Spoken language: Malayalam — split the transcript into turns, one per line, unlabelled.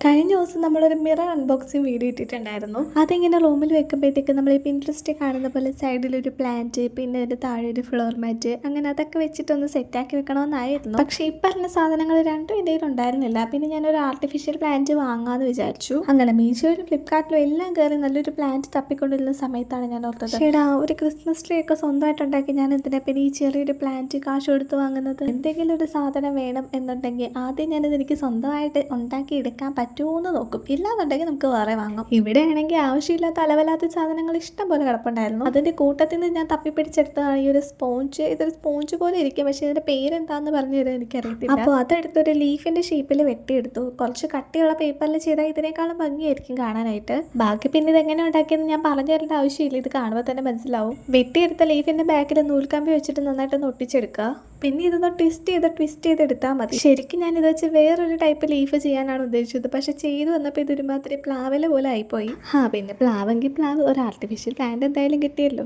കഴിഞ്ഞ ദിവസം നമ്മളൊരു മിറർ അൺബോക്സിങ് വീഡിയോ ഇട്ടിട്ടുണ്ടായിരുന്നു. അതിങ്ങനെ റൂമിൽ വെക്കുമ്പോഴത്തേക്ക് നമ്മൾ ഈ പിൻട്രസ്റ്റ് കാണുന്ന പോലെ സൈഡിലൊരു പ്ലാന്റ്, പിന്നെ ഒരു താഴെ ഒരു ഫ്ലോർ മാറ്റ്, അങ്ങനെ അതൊക്കെ വെച്ചിട്ടൊന്ന് സെറ്റാക്കി വെക്കണമെന്നായിരുന്നു. പക്ഷേ ഈ പറഞ്ഞ സാധനങ്ങൾ രണ്ടും എൻ്റെ കയ്യിൽ ഉണ്ടായിരുന്നില്ല. പിന്നെ ഞാനൊരു ആർട്ടിഫിഷ്യൽ പ്ലാന്റ് വാങ്ങാമെന്ന് വിചാരിച്ചു. അങ്ങനെ മീഷോയിലും ഫ്ലിപ്കാർട്ടിലും എല്ലാം കയറി നല്ലൊരു പ്ലാന്റ് തപ്പിക്കൊണ്ടിരുന്ന സമയത്താണ് ഞാൻ ഓർത്തത്, ചേട്ടാ ഒരു ക്രിസ്മസ് ട്രീ ഒക്കെ സ്വന്തമായിട്ടുണ്ടാക്കി ഞാൻ എന്തിനാ പിന്നെ ഈ ചെറിയൊരു പ്ലാന്റ് കാശ് കൊടുത്ത് വാങ്ങുന്നത്? എന്തെങ്കിലും ഒരു സാധനം വേണം എന്നുണ്ടെങ്കിൽ ആദ്യം ഞാനിത് എനിക്ക് സ്വന്തമായിട്ട് ഉണ്ടാക്കി എടുക്കാൻ പറ്റുമോന്ന് നോക്കും. ഇല്ലാന്നുണ്ടെങ്കിൽ നമുക്ക് വേറെ വാങ്ങാം. ഇവിടെ ആണെങ്കിൽ ആവശ്യമില്ലാത്ത അലവലാത്ത സാധനങ്ങൾ ഇഷ്ടം പോലെ കിടപ്പുണ്ടായിരുന്നു. അതിന്റെ കൂട്ടത്തിൽ നിന്ന് ഞാൻ തപ്പിപ്പിടിച്ചെടുത്തതാണ് ഈ ഒരു സ്പോഞ്ച്. ഇതൊരു സ്പോഞ്ച് പോലെ ഇരിക്കും, പക്ഷെ ഇതിന്റെ പേരെന്താന്ന് പറഞ്ഞു തരാൻ എനിക്കറിയത്തില്ല. അപ്പോൾ അതെടുത്തൊരു ലീഫിന്റെ ഷേപ്പിൽ വെട്ടിയെടുത്തു. കുറച്ച് കട്ടിയുള്ള പേപ്പറിൽ ചെയ്താൽ ഇതിനേക്കാളും ഭംഗിയായിരിക്കും കാണാനായിട്ട്. ബാക്കി പിന്നെ ഇത് എങ്ങനെ ഉണ്ടാക്കിയെന്ന് ഞാൻ പറഞ്ഞു തരേണ്ട ആവശ്യമില്ല, ഇത് കാണുമ്പോൾ തന്നെ മനസ്സിലാവും. വെട്ടിയെടുത്ത ലീഫിന്റെ ബാക്കിൽ നൂൽക്കമ്പി വെച്ചിട്ട് നന്നായിട്ടൊന്ന് ഒട്ടിച്ചെടുക്കുക. പിന്നെ ഇതൊന്ന് ട്വിസ്റ്റ് ചെയ്തെടുത്താൽ മതി. ശരിക്കും ഞാൻ ഇത് വെച്ച് വേറൊരു ടൈപ്പ് ലീഫ് ചെയ്യാനാണ് ഉദ്ദേശിച്ചത്, പക്ഷെ ചെയ്തു വന്നപ്പോൾ ഇതൊരുമാതിരി പ്ലാവില പോലെ ആയിപ്പോയി. പിന്നെ പ്ലാവെങ്കിൽ പ്ലാവ്, ഒരു ആർട്ടിഫിഷ്യൽ പ്ലാന്റ് എന്തായാലും കിട്ടിയല്ലോ.